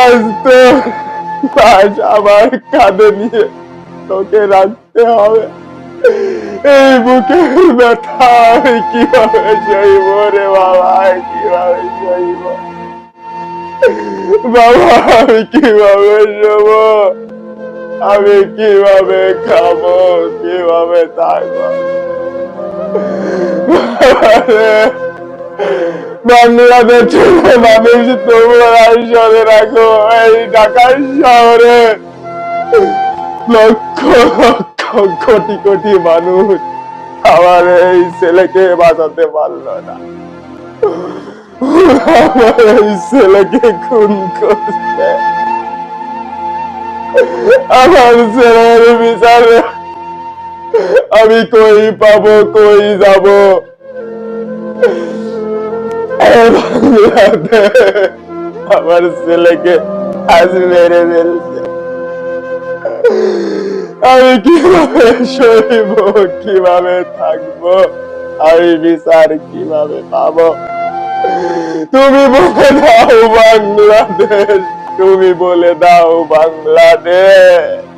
আজ তো লাশ আমার কাঁধে নিয়ে তোকে রাখতে হবে। এই বুকের ব্যথা আমি কিভাবে সইব রে বাবা, কিভাবে সইব বাবা, আমি কিভাবে শোব, আমি কিভাবে খাবো, কিভাবে থাকবো বাংলাদেশের মানুষ তোমরা শহরে রাখো, এই ঢাকা শহরে লক্ষ লক্ষ কোটি কোটি মানুষ আমার এই ছেলেকে বাঁচাতে পারলো না। আমার এই ছেলেকে খুন করছে, আমার ছেলের বিচারে আমি কই পাবো, কই যাব? আমার ছেলেকে আজ মেরে ফেলছে, আমি কিভাবে সইব, কিভাবে থাকবো, আমি বিচার কিভাবে পাবো? তুমি বলে দাও বাংলাদেশ, তুমি বলে দাও বাংলাদেশ।